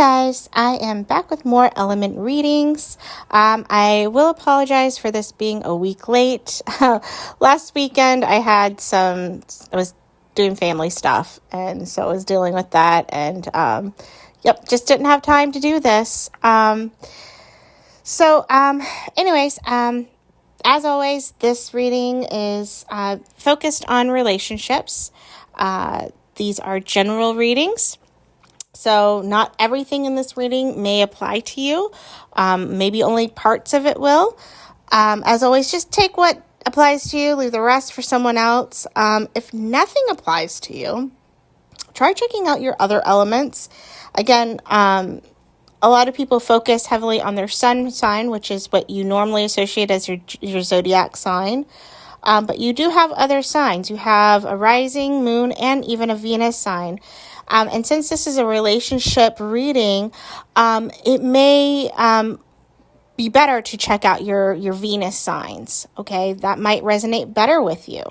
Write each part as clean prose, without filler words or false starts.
Guys, I am back with more element readings. I will apologize for this being a week late. Last weekend I was doing family stuff, and so I was dealing with that, and just didn't have time to do this. Anyways, as always, this reading is focused on relationships. These are general readings. So not everything in this reading may apply to you. Maybe only parts of it will. As always, just take what applies to you, leave the rest for someone else. If nothing applies to you, try checking out your other elements. Again, a lot of people focus heavily on their sun sign, which is what you normally associate as your zodiac sign. But you do have other signs. You have a rising, moon, and even a Venus sign. And since this is a relationship reading, it may be better to check out your Venus signs, okay? That might resonate better with you.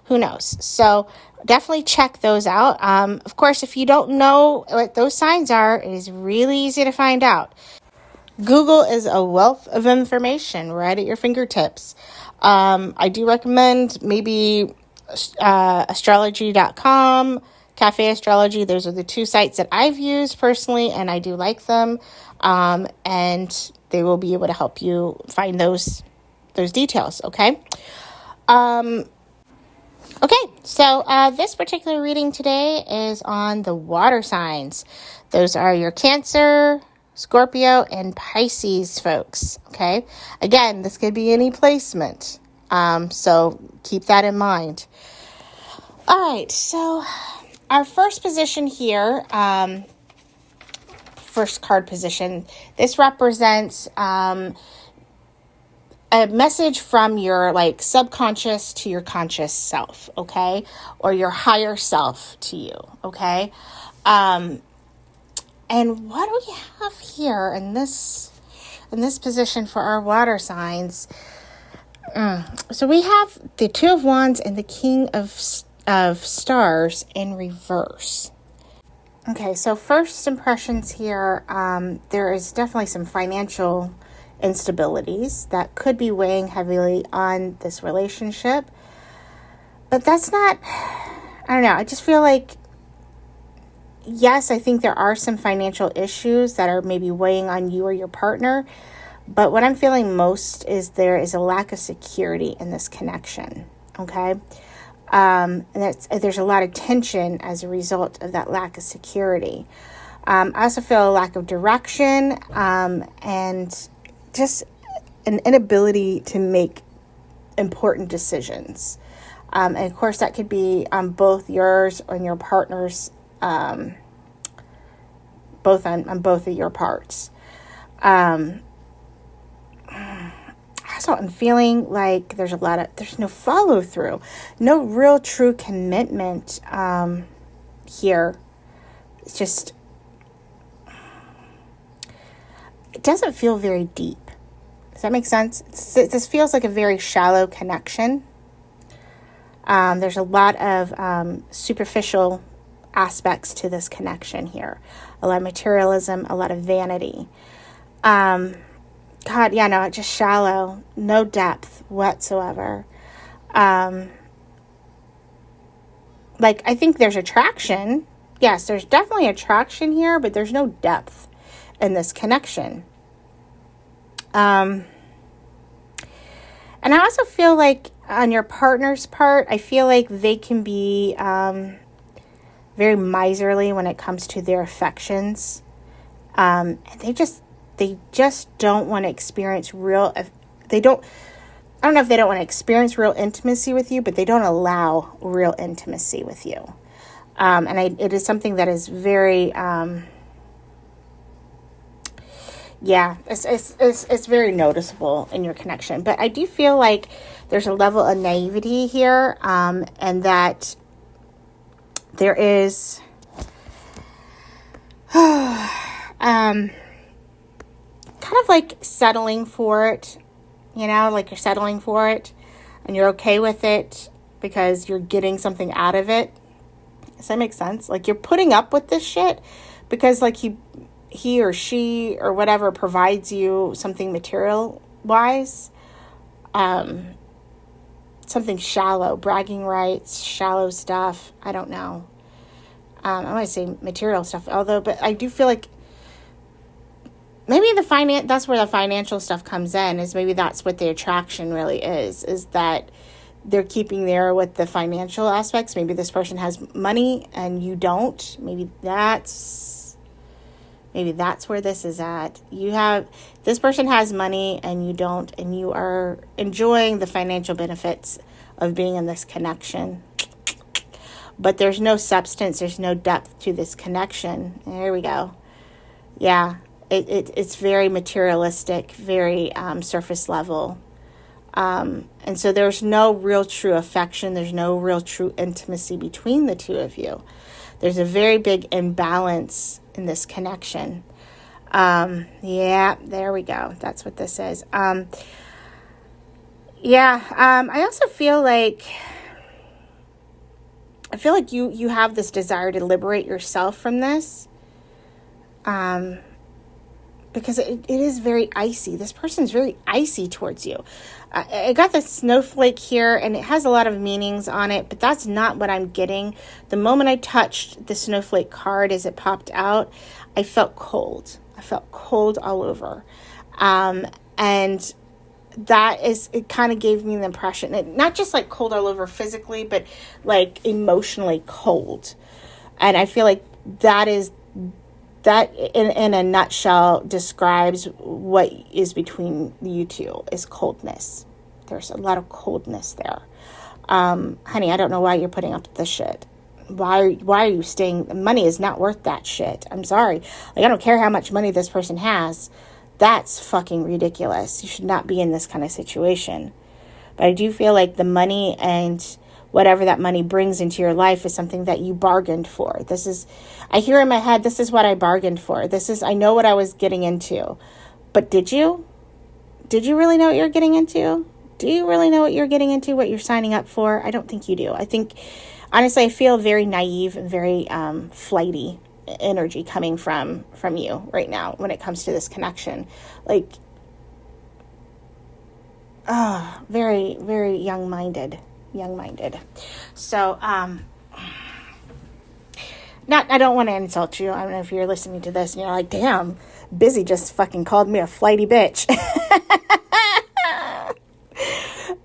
Who knows? So definitely check those out. Of course, if you don't know what those signs are, it is really easy to find out. Google is a wealth of information right at your fingertips. I do recommend maybe astrology.com, Cafe Astrology. Those are the two sites that I've used personally, and I do like them. And they will be able to help you find those details, okay? So this particular reading today is on the water signs. Those are your Cancer, Scorpio, and Pisces folks, okay? Again, this could be any placement, so keep that in mind. All right, so our first position here, first card position, this represents a message from your subconscious to your conscious self, okay? Or your higher self to you, okay? And what do we have here in this position for our water signs? So we have the Two of Wands and the King of Stars in reverse. Okay, so first impressions here, there is definitely some financial instabilities that could be weighing heavily on this relationship. But that's not, I don't know, I just feel like, yes, I think there are some financial issues that are maybe weighing on you or your partner. But what I'm feeling most is there is a lack of security in this connection, okay? And there's a lot of tension as a result of that lack of security. I also feel a lack of direction and just an inability to make important decisions. And of course, that could be on both yours and your partner's, both on both of your parts. So I'm feeling like there's no follow through, no real true commitment here. It's just, it doesn't feel very deep. Does that make sense? This feels like a very shallow connection. There's a lot of superficial aspects to this connection here. A lot of materialism, a lot of vanity. Just shallow, no depth whatsoever. I think there's attraction. Yes, there's definitely attraction here, but there's no depth in this connection. And I also feel like on your partner's part, I feel like they can be very miserly when it comes to their affections. And they just don't want to experience I don't know if they don't want to experience real intimacy with you, but they don't allow real intimacy with you. It is something that is very, it's very noticeable in your connection. But I do feel like there's a level of naivety here, and that there is, kind of like settling for it, like you're settling for it and you're okay with it because you're getting something out of it. Does that make sense? Like you're putting up with this shit because he or she or whatever provides you something material wise, something shallow, bragging rights, shallow stuff. I don't know. I want to say material stuff, but I do feel like maybe that's where the financial stuff comes in, is maybe that's what the attraction really is that they're keeping there with the financial aspects. Maybe this person has money and you don't. Maybe that's where this is at. This person has money and you don't, and you are enjoying the financial benefits of being in this connection. But there's no substance, there's no depth to this connection. There we go. Yeah, it's very materialistic, very surface level. And so there's no real true affection. There's no real true intimacy between the two of you. There's a very big imbalance in this connection. Yeah, there we go. That's what this is. I also feel like you have this desire to liberate yourself from this. Because it is very icy. This person's very icy towards you. I got the snowflake here, and it has a lot of meanings on it, but that's not what I'm getting. The moment I touched the snowflake card as it popped out, I felt cold. I felt cold all over. And it kind of gave me the impression, not just like cold all over physically, but like emotionally cold. And I feel like that in a nutshell describes what is between you two, is coldness. There's a lot of coldness there. Honey, I don't know why you're putting up with this shit. Why are you staying? Money is not worth that shit. I'm sorry. Like, I don't care how much money this person has. That's fucking ridiculous. You should not be in this kind of situation. But I do feel like the money and whatever that money brings into your life is something that you bargained for. I hear in my head, this is what I bargained for. I know what I was getting into. But did you? Did you really know what you're getting into? Do you really know what you're getting into, what you're signing up for? I don't think you do. I think, honestly, I feel very naive and very flighty energy coming from you right now when it comes to this connection. Like, very, very young-minded. So, I don't want to insult you. I don't know if you're listening to this and you're like, damn, Busy just fucking called me a flighty bitch.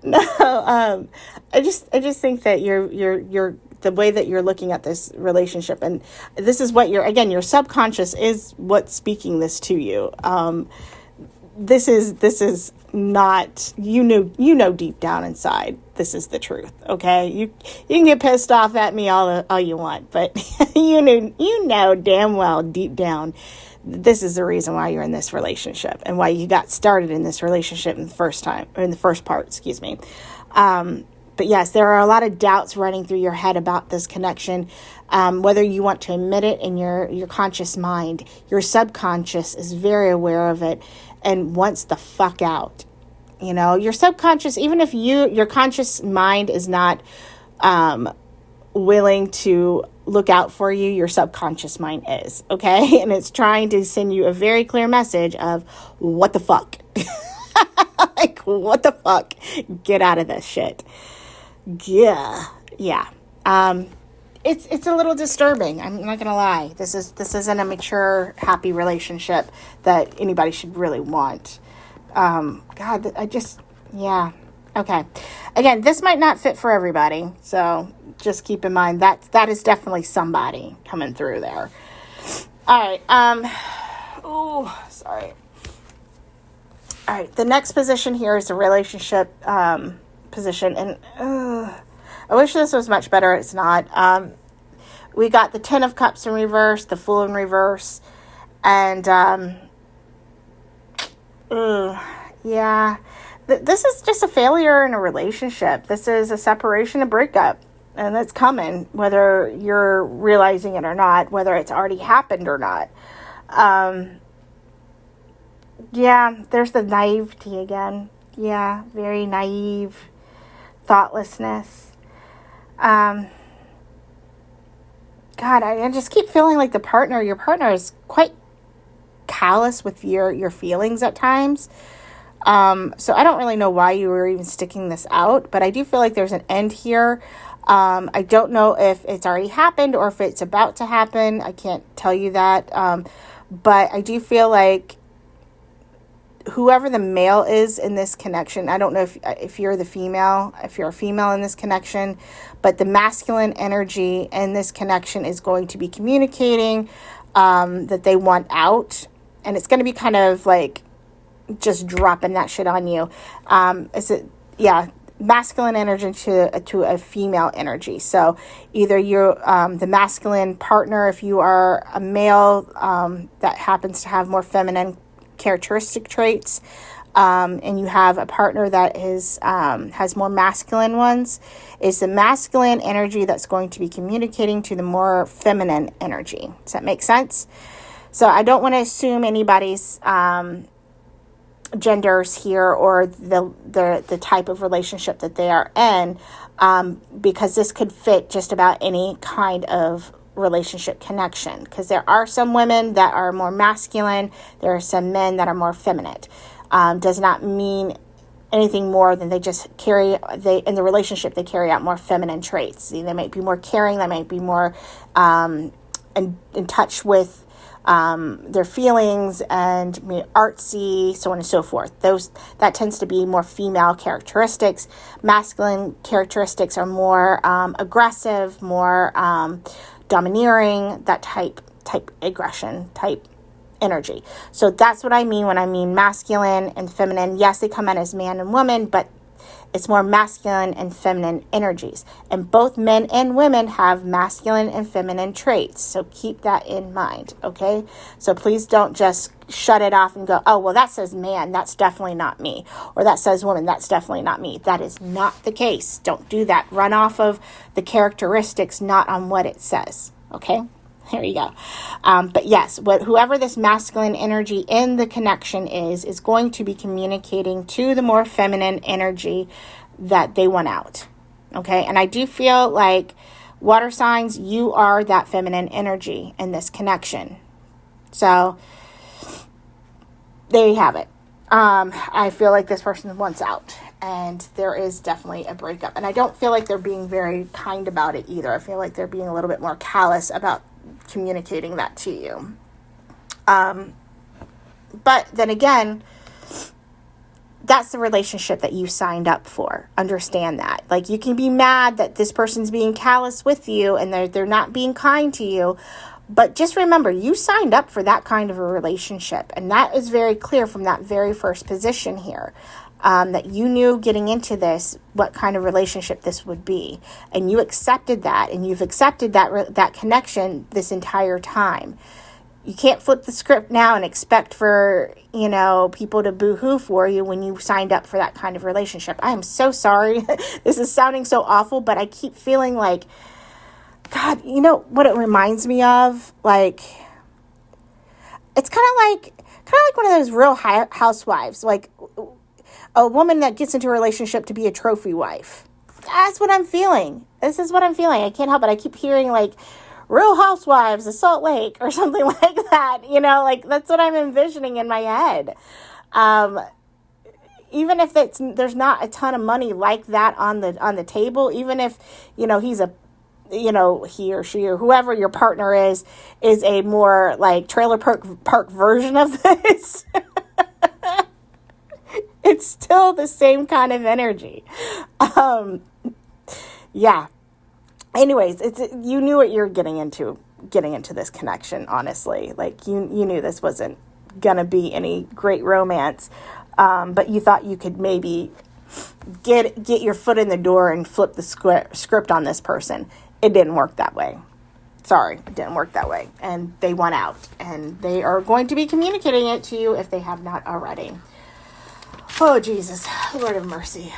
No, I just think that you're the way that you're looking at this relationship, and this is what your subconscious is what's speaking this to you. This is not, you know deep down inside, this is the truth. Okay, you can get pissed off at me all you want, but you know damn well deep down, this is the reason why you're in this relationship and why you got started in this relationship in the first part. Excuse me. But yes, there are a lot of doubts running through your head about this connection, whether you want to admit it in your conscious mind. Your subconscious is very aware of it and wants the fuck out. You know, your subconscious, even if your conscious mind is not willing to look out for you, your subconscious mind is, okay? And it's trying to send you a very clear message of, what the fuck? Like, what the fuck? Get out of this shit. Yeah. It's a little disturbing. I'm not gonna lie. This isn't a mature, happy relationship that anybody should really want. God, okay. Again, this might not fit for everybody, so just keep in mind that is definitely somebody coming through there. All right. Sorry. All right. The next position here is a relationship position, and I wish this was much better. It's not. We got the Ten of Cups in reverse, the Fool in reverse, and this is just a failure in a relationship. This is a separation, a breakup, and that's coming, whether you're realizing it or not, whether it's already happened or not. There's the naivety again. Yeah, very naive, thoughtlessness. God, I just keep feeling like your partner is quite callous with your feelings at times. So I don't really know why you were even sticking this out, but I do feel like there's an end here. I don't know if it's already happened or if it's about to happen. I can't tell you that. But I do feel like whoever the male is in this connection, I don't know if you're the female, if you're a female in this connection, but the masculine energy in this connection is going to be communicating that they want out. And it's going to be kind of like just dropping that shit on you. Masculine energy to a female energy. So either you're the masculine partner, if you are a male that happens to have more feminine characteristic traits, and you have a partner that is has more masculine ones, is the masculine energy that's going to be communicating to the more feminine energy. Does that make sense? So I don't want to assume anybody's genders here or the type of relationship that they are in, because this could fit just about any kind of relationship connection, because there are some women that are more masculine, there are some men that are more feminine. Does not mean anything more than they just in the relationship they carry out more feminine traits. They might be more caring, they might be more in touch with their feelings and artsy, so on and so forth. That tends to be more female characteristics. Masculine characteristics are more aggressive, more domineering, that type aggression, type energy. So that's what I mean when I mean masculine and feminine. Yes, they come in as man and woman, but it's more masculine and feminine energies. And both men and women have masculine and feminine traits. So keep that in mind, okay? So please don't just shut it off and go, oh, well, that says man, that's definitely not me. Or that says woman, that's definitely not me. That is not the case. Don't do that. Run off of the characteristics, not on what it says, okay? There you go. But yes, whoever this masculine energy in the connection is going to be communicating to the more feminine energy that they want out. Okay. And I do feel like water signs, you are that feminine energy in this connection. So there you have it. I feel like this person wants out, and there is definitely a breakup. And I don't feel like they're being very kind about it either. I feel like they're being a little bit more callous about communicating that to you. But then again, that's the relationship that you signed up for. Understand that. Like, you can be mad that this person's being callous with you and they're not being kind to you. But just remember, you signed up for that kind of a relationship. And that is very clear from that very first position here. That you knew getting into this what kind of relationship this would be, and you accepted that, and you've accepted that connection this entire time. You can't flip the script now and expect for people to boo-hoo for you when you signed up for that kind of relationship. I am so sorry. This is sounding so awful, but I keep feeling like, God, you know what it reminds me of? Like, it's kind of like one of those Real Housewives, like a woman that gets into a relationship to be a trophy wife. That's what I'm feeling. This is what I'm feeling. I can't help it. I keep hearing like Real Housewives of Salt Lake or something like that. Like that's what I'm envisioning in my head. Even if there's not a ton of money like that on the table, even if, he's a, he or she or whoever your partner is a more like trailer park version of this. It's still the same kind of energy. Yeah. Anyways, you knew what you're getting into this connection, honestly. Like, you knew this wasn't going to be any great romance. But you thought you could maybe get your foot in the door and flip the script on this person. It didn't work that way. Sorry, it didn't work that way. And they want out. And they are going to be communicating it to you if they have not already. Oh, Jesus. Lord have mercy.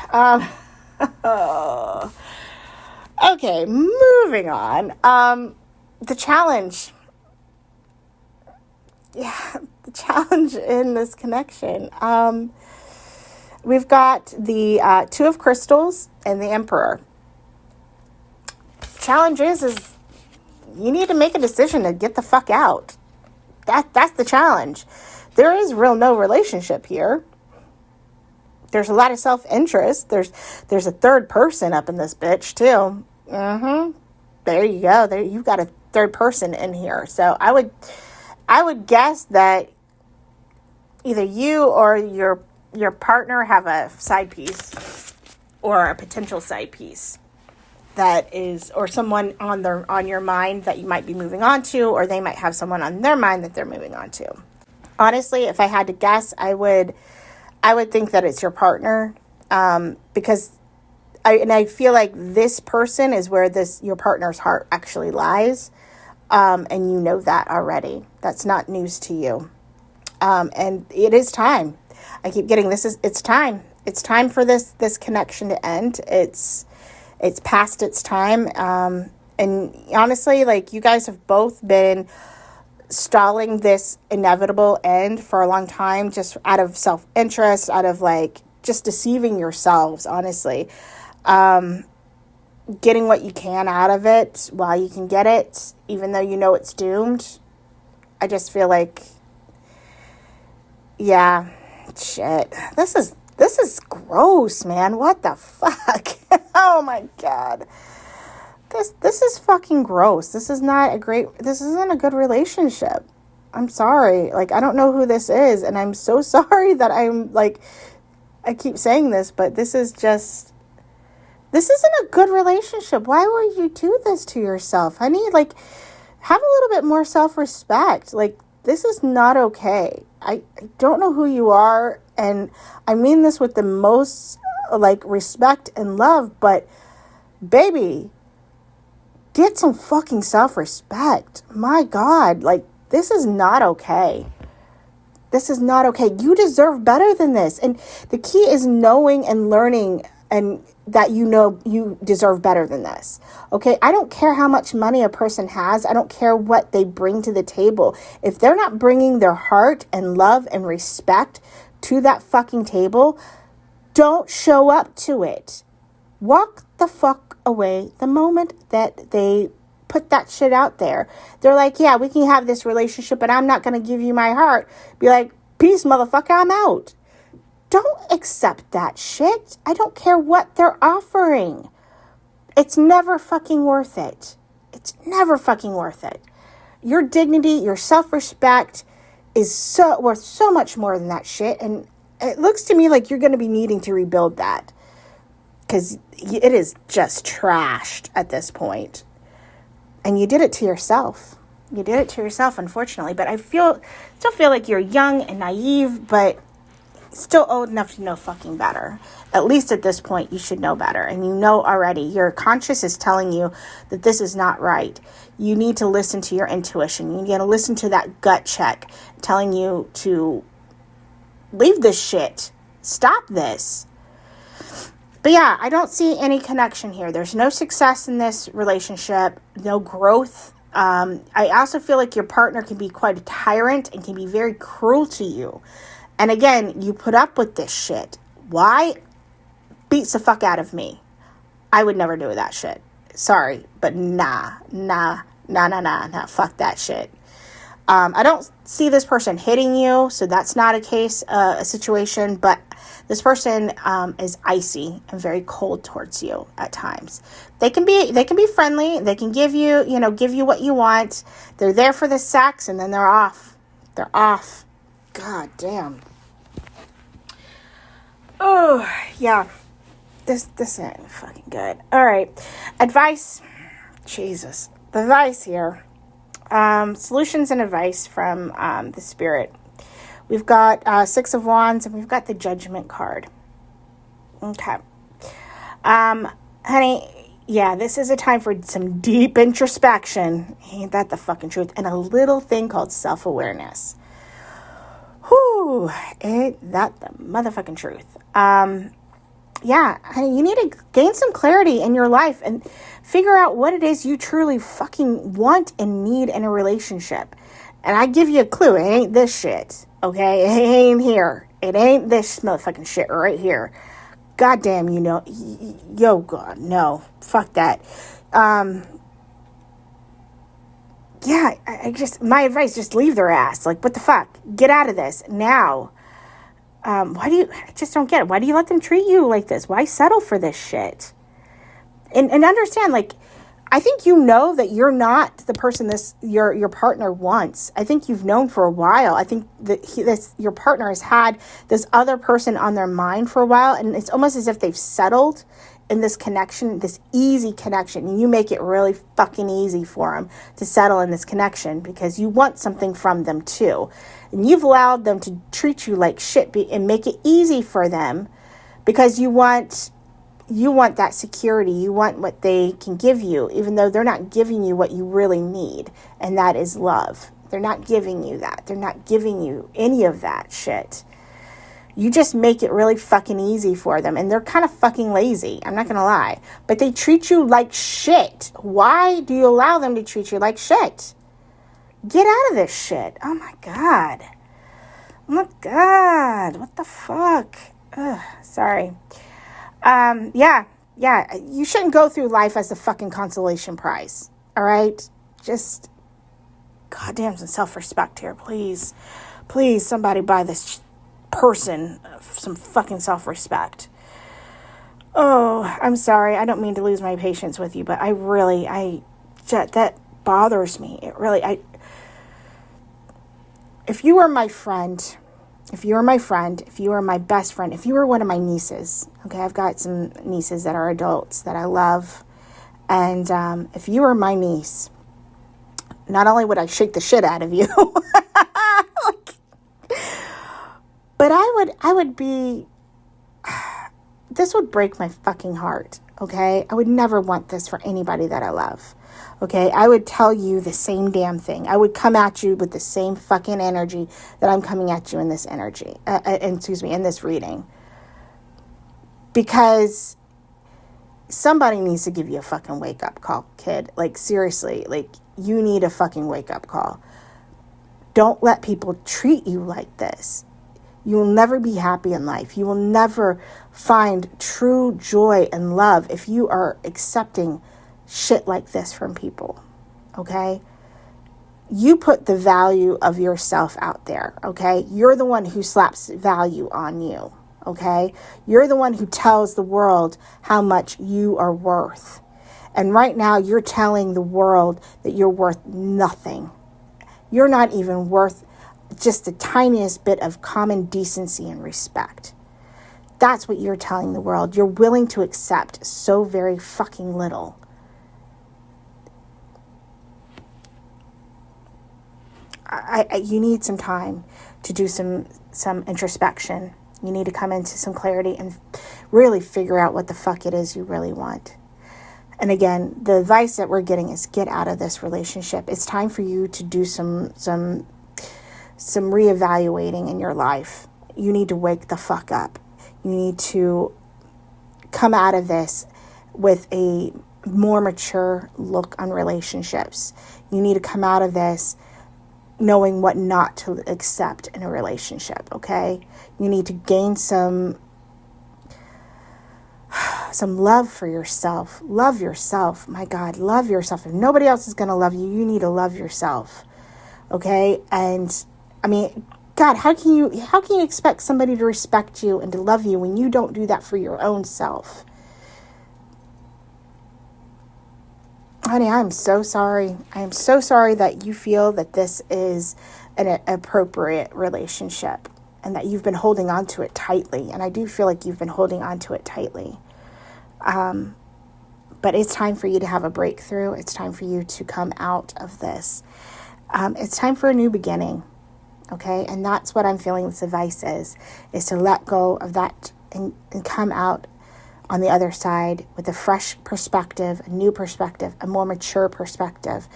Okay, moving on. The challenge. Yeah, the challenge in this connection. We've got the Two of Crystals and the Emperor. Challenge is you need to make a decision to get the fuck out. That's the challenge. There is no relationship here. There's a lot of self-interest. There's a third person up in this bitch too. There you go. There you've got a third person in here. So I would guess that either you or your partner have a side piece or a potential side piece that is, or someone on your mind that you might be moving on to, or they might have someone on their mind that they're moving on to. Honestly, if I had to guess, I would think that it's your partner, because I feel like this person is where your partner's heart actually lies, and you know that already. That's not news to you, and it is time. I keep getting it's time. It's time for this connection to end. It's past its time, and honestly, like, you guys have both been stalling this inevitable end for a long time, just out of self-interest, out of like just deceiving yourselves, honestly. Getting what you can out of it while you can get it, even though you know it's doomed. I just feel like, yeah, shit. This is gross, man. What the fuck? Oh my God. This is fucking gross. This isn't a good relationship. I'm sorry. Like, I don't know who this is, and I'm so sorry that I keep saying this, but this isn't a good relationship. Why would you do this to yourself, honey? Like, have a little bit more self-respect. Like, this is not okay. I don't know who you are, and I mean this with the most, like, respect and love, but baby, get some fucking self-respect. My God, like, this is not okay. This is not okay. You deserve better than this. And the key is knowing and learning, and that you know you deserve better than this. Okay? I don't care how much money a person has. I don't care what they bring to the table. If they're not bringing their heart and love and respect to that fucking table, don't show up to it. Walk the fuck away the moment that they put that shit out there. They're like, yeah, we can have this relationship, but I'm not going to give you my heart. Be like, peace, motherfucker, I'm out. Don't accept that shit. I don't care what they're offering. It's never fucking worth it. It's never fucking worth it. Your dignity, your self-respect is worth so much more than that shit. And it looks to me like you're going to be needing to rebuild that, because it is just trashed at this point. And you did it to yourself. You did it to yourself, unfortunately. But I still feel like you're young and naive, but still old enough to know fucking better. At least at this point, you should know better. And you know already. Your conscience is telling you that this is not right. You need to listen to your intuition. You need to listen to that gut check telling you to leave this shit. Stop this. But yeah, I don't see any connection here. There's no success in this relationship, no growth. I also feel like your partner can be quite a tyrant and can be very cruel to you. And again, you put up with this shit. Why? Beats the fuck out of me. I would never do that shit. Sorry, but nah, fuck that shit. I don't see this person hitting you, so that's not a situation, but this person is icy and very cold towards you at times. They can be friendly. They can give you what you want. They're there for the sex, and then they're off. They're off. God damn. Oh, yeah. This ain't fucking good. All right. Advice. Jesus. The advice here. Solutions and advice from the Spirit. We've got Six of Wands, and we've got the Judgment card. Okay. Honey, yeah, this is a time for some deep introspection. Ain't that the fucking truth? And a little thing called self-awareness. Whew. Ain't that the motherfucking truth? Yeah, honey, you need to gain some clarity in your life and figure out what it is you truly fucking want and need in a relationship. And I give you a clue. It ain't this shit. Okay? It ain't here. It ain't this motherfucking shit right here. Goddamn, yo, God, no. Fuck that. yeah, my advice, just leave their ass. Like, what the fuck? Get out of this now. I just don't get it. Why do you let them treat you like this? Why settle for this shit? And understand, like, I think you know that you're not the person your partner wants. I think you've known for a while. I think that your partner has had this other person on their mind for a while, and it's almost as if they've settled in this connection, this easy connection. And you make it really fucking easy for them to settle in this connection because you want something from them too. And you've allowed them to treat you like shit and make it easy for them because you want that security. You want what they can give you, even though they're not giving you what you really need. And that is love. They're not giving you that. They're not giving you any of that shit. You just make it really fucking easy for them. And they're kind of fucking lazy. I'm not going to lie. But they treat you like shit. Why do you allow them to treat you like shit? Get out of this shit. Oh my God. Oh my God. What the fuck? Ugh, sorry. Yeah, you shouldn't go through life as a fucking consolation prize, all right? Just, goddamn, some self-respect here, please. Please, somebody buy this person some fucking self-respect. Oh, I'm sorry, I don't mean to lose my patience with you, but that bothers me. If you were my friend, if you were my best friend, if you were one of my nieces, okay, I've got some nieces that are adults that I love, and if you were my niece, not only would I shake the shit out of you, but I would be, this would break my fucking heart, okay? I would never want this for anybody that I love. Okay, I would tell you the same damn thing. I would come at you with the same fucking energy that I'm coming at you in this in this reading. Because somebody needs to give you a fucking wake-up call, kid. Like, seriously, like, you need a fucking wake-up call. Don't let people treat you like this. You will never be happy in life. You will never find true joy and love if you are accepting shit like this from people, okay? You put the value of yourself out there, okay? You're the one who slaps value on you, okay? You're the one who tells the world how much you are worth. And right now, you're telling the world that you're worth nothing. You're not even worth just the tiniest bit of common decency and respect. That's what you're telling the world. You're willing to accept so very fucking little. You need some time to do some introspection. You need to come into some clarity and really figure out what the fuck it is you really want. And again, the advice that we're getting is get out of this relationship. It's time for you to do some reevaluating in your life. You need to wake the fuck up. You need to come out of this with a more mature look on relationships. You need to come out of this knowing what not to accept in a relationship, okay? You need to gain some love for yourself. Love yourself. My God, love yourself. If nobody else is going to love you, you need to love yourself, okay? And I mean, God, how can you expect somebody to respect you and to love you when you don't do that for your own self? Honey, I'm so sorry. I am so sorry that you feel that this is an appropriate relationship and that you've been holding on to it tightly. And I do feel like you've been holding on to it tightly. But it's time for you to have a breakthrough. It's time for you to come out of this. It's time for a new beginning. Okay? And that's what I'm feeling this advice is to let go of that and come out on the other side with a fresh perspective, a new perspective, a more mature perspective,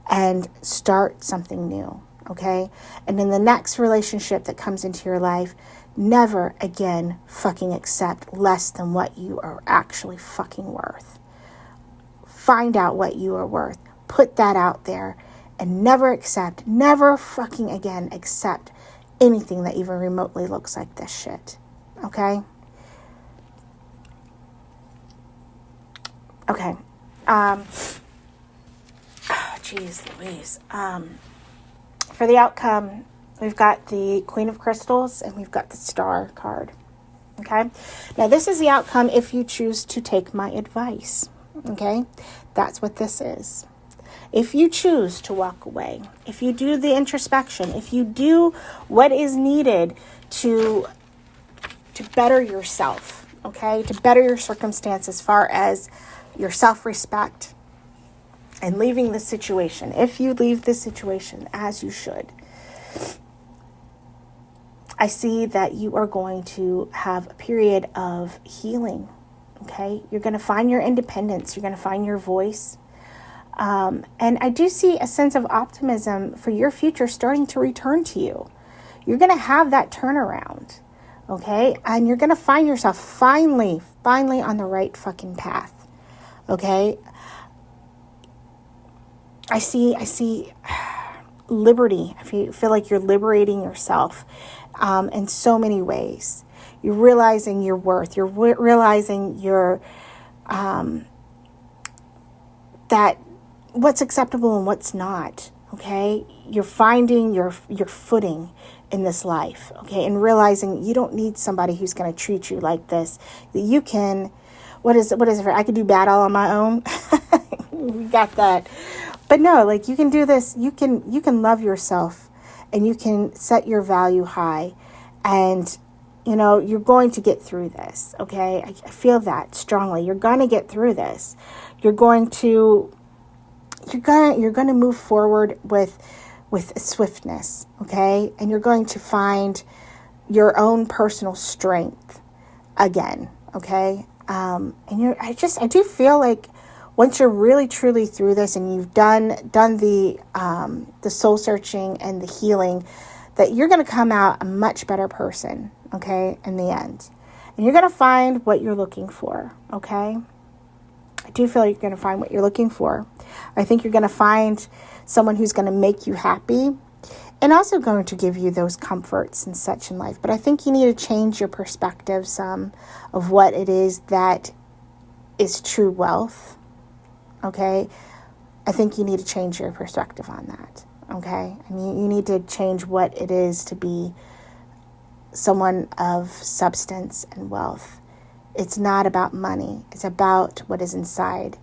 and start something new, okay? And in the next relationship that comes into your life, never again fucking accept less than what you are actually fucking worth. Find out what you are worth. Put that out there and never fucking again accept anything that even remotely looks like this shit, okay? Okay. geez Louise. For the outcome, we've got the Queen of Crystals and we've got the Star card. Okay. Now this is the outcome if you choose to take my advice. Okay. That's what this is. If you choose to walk away, if you do the introspection, if you do what is needed to better yourself, okay, to better your circumstance as far as your self-respect and leaving the situation, if you leave the situation as you should, I see that you are going to have a period of healing, okay? You're going to find your independence. You're going to find your voice. And I do see a sense of optimism for your future starting to return to you. You're going to have that turnaround, okay? And you're going to find yourself finally on the right fucking path, okay? I see liberty. I feel like you're liberating yourself in so many ways. You're realizing your worth. You're realizing that what's acceptable and what's not, okay? You're finding your footing in this life, okay? And realizing you don't need somebody who's going to treat you like this. That you can, what is it? I could do bad all on my own. We got that. But no, like you can do this. You can love yourself and you can set your value high, and you know, you're going to get through this, okay? I feel that strongly. You're going to get through this. You're going to move forward with swiftness, okay? And you're going to find your own personal strength again, okay? And I do feel like once you're really truly through this and you've done the soul searching and the healing, that you're going to come out a much better person, okay, in the end. And you're going to find what you're looking for, okay? I do feel like you're going to find what you're looking for. I think you're going to find someone who's going to make you happy and also going to give you those comforts and such in life. But I think you need to change your perspective some of what it is that is true wealth, okay? I think you need to change your perspective on that, okay? And you need to change what it is to be someone of substance and wealth. It's not about money. It's about what is inside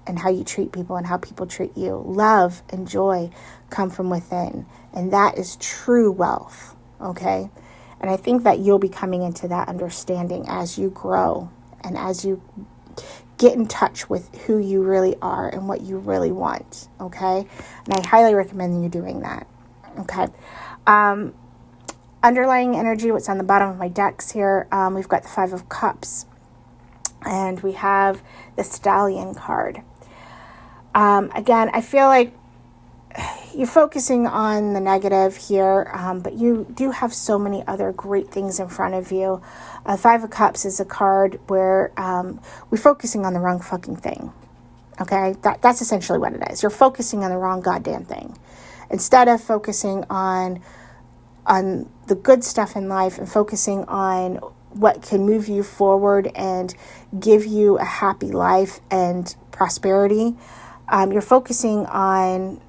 and how you treat people and how people treat you. Love and joy come from within, and that is true wealth, okay? And I think that you'll be coming into that understanding as you grow and as you get in touch with who you really are and what you really want, okay? And I highly recommend you doing that, okay? Underlying energy, what's on the bottom of my decks here, we've got the Five of Cups, and we have the Stallion card. Again, I feel like you're focusing on the negative here, but you do have so many other great things in front of you. Five of Cups is a card where we're focusing on the wrong fucking thing, okay? That's essentially what it is. You're focusing on the wrong goddamn thing. Instead of focusing on the good stuff in life and focusing on what can move you forward and give you a happy life and prosperity, you're focusing on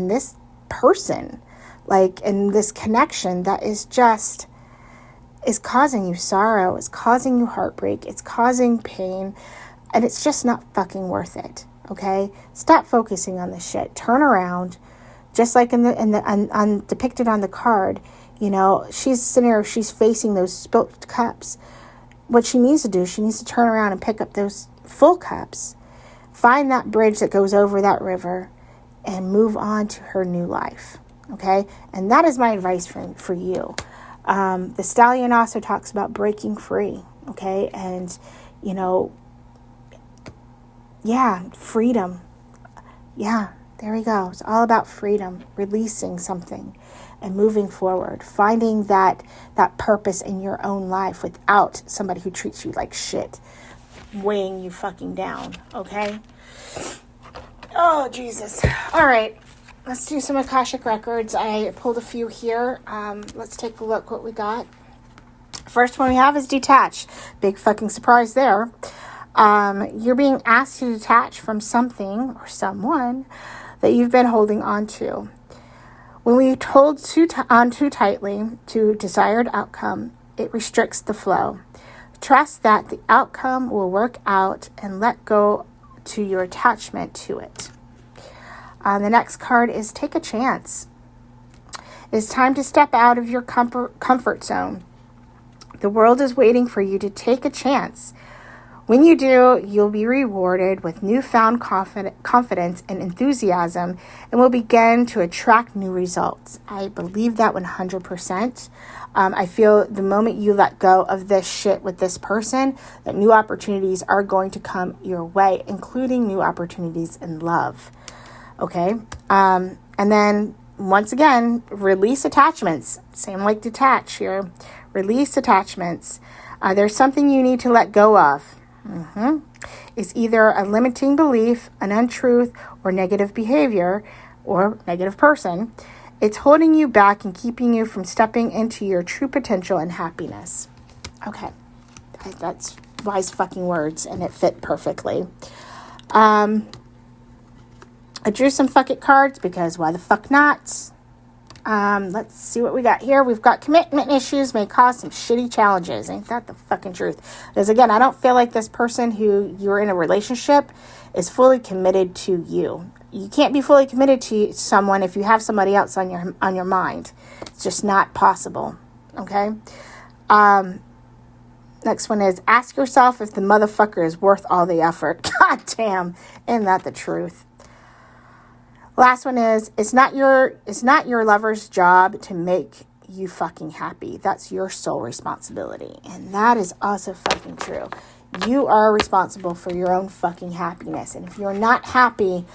this person, like, in this connection that is causing you sorrow, it's causing you heartbreak, it's causing pain, and it's just not fucking worth it, okay? Stop focusing on this shit. Turn around, just like on depicted on the card. You know, she's sitting there, she's facing those spilt cups. What she needs to do, she needs to turn around and pick up those full cups, find that bridge that goes over that river, and move on to her new life, okay? And that is my advice for you. The Stallion also talks about breaking free, okay? And, you know, freedom. Yeah, there we go. It's all about freedom, releasing something and moving forward, finding that purpose in your own life without somebody who treats you like shit, weighing you fucking down, okay? Oh, Jesus. All right. Let's do some Akashic Records. I pulled a few here. Let's take a look what we got. First one we have is detached. Big fucking surprise there. You're being asked to detach from something or someone that you've been holding on to. When we hold on too tightly to desired outcome, it restricts the flow. Trust that the outcome will work out and let go to your attachment to it. The next card is take a chance. It's time to step out of your comfort zone. The world is waiting for you to take a chance. When you do, you'll be rewarded with newfound confidence and enthusiasm and will begin to attract new results. I believe that 100%. I feel the moment you let go of this shit with this person, that new opportunities are going to come your way, including new opportunities in love. Okay? And then, once again, release attachments. Same like detach here. Release attachments. There's something you need to let go of. It's either a limiting belief, an untruth, or negative behavior, or negative person. It's holding you back and keeping you from stepping into your true potential and happiness. Okay, that's wise fucking words, and it fit perfectly. I drew some fuck it cards because why the fuck not? Let's see what we got here. We've got commitment issues may cause some shitty challenges. Ain't that the fucking truth? Because again, I don't feel like this person who you're in a relationship is fully committed to you. You can't be fully committed to someone if you have somebody else on your mind. It's just not possible. Okay? Next one is ask yourself if the motherfucker is worth all the effort. God damn. Isn't that the truth? Last one is, it's not your lover's job to make you fucking happy. That's your sole responsibility. And that is also fucking true. You are responsible for your own fucking happiness. And if you're not happy,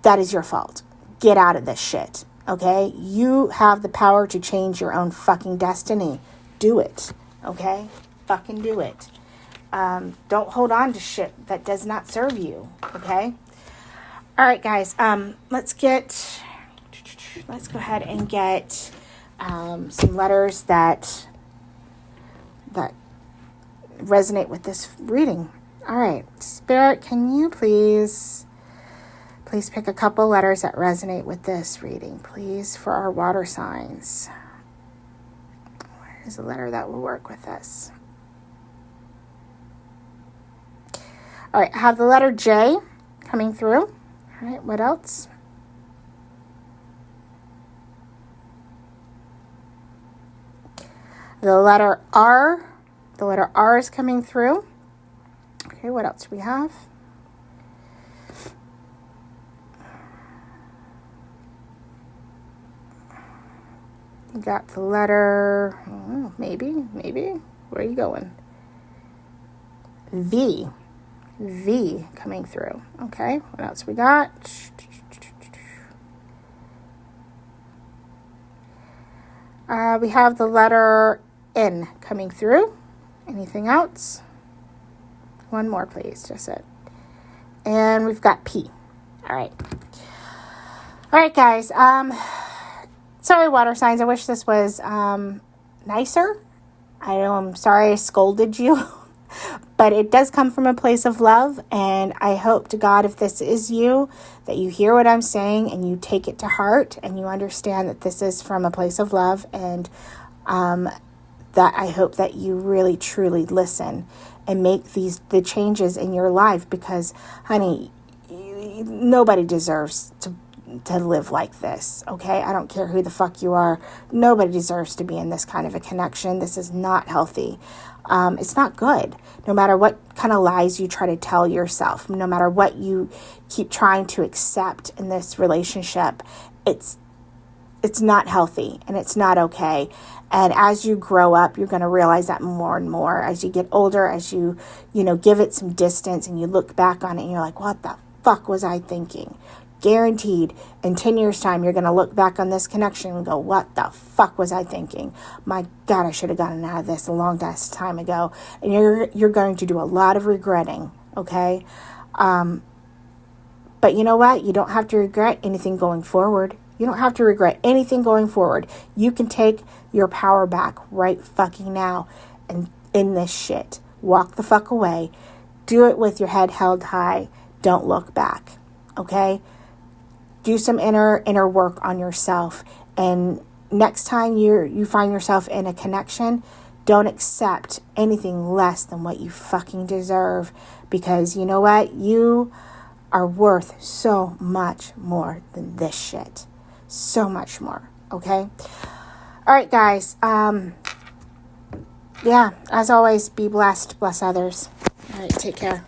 that is your fault. Get out of this shit. Okay? You have the power to change your own fucking destiny. Do it. Okay? Fucking do it. Don't hold on to shit that does not serve you. Okay? All right, guys, let's go ahead and get some letters that resonate with this reading. All right, Spirit, can you please pick a couple letters that resonate with this reading, please, for our water signs. Where is a letter that will work with this? All right, I have the letter J coming through. All right, what else? The letter R. The letter R is coming through. Okay, what else do we have? You got the letter, maybe. Where are you going? V. V coming through. Okay, what else we got? We have the letter N coming through. Anything else? One more, please. Just it. And we've got P. All right. All right, guys. Sorry, water signs. I wish this was nicer. I'm sorry I scolded you. But it does come from a place of love, and I hope to God, if this is you, that you hear what I'm saying and you take it to heart and you understand that this is from a place of love, and that I hope that you really, truly listen and make the changes in your life, because, honey, nobody deserves to live like this, okay? I don't care who the fuck you are. Nobody deserves to be in this kind of a connection. This is not healthy. It's not good. No matter what kind of lies you try to tell yourself, no matter what you keep trying to accept in this relationship, it's not healthy and it's not okay. And as you grow up, you're going to realize that more and more as you get older, as you give it some distance and you look back on it and you're like, what the fuck was I thinking? Guaranteed, in 10 years' time, you're going to look back on this connection and go, what the fuck was I thinking? My God, I should have gotten out of this a long time ago. And you're going to do a lot of regretting, okay? But you know what? You don't have to regret anything going forward. You don't have to regret anything going forward. You can take your power back right fucking now and in this shit. Walk the fuck away. do it with your head held high. Don't look back. Okay? Do some inner work on yourself. And next time you find yourself in a connection, don't accept anything less than what you fucking deserve. Because you know what? You are worth so much more than this shit. So much more. Okay? All right, guys. Yeah, as always, be blessed. Bless others. All right, take care.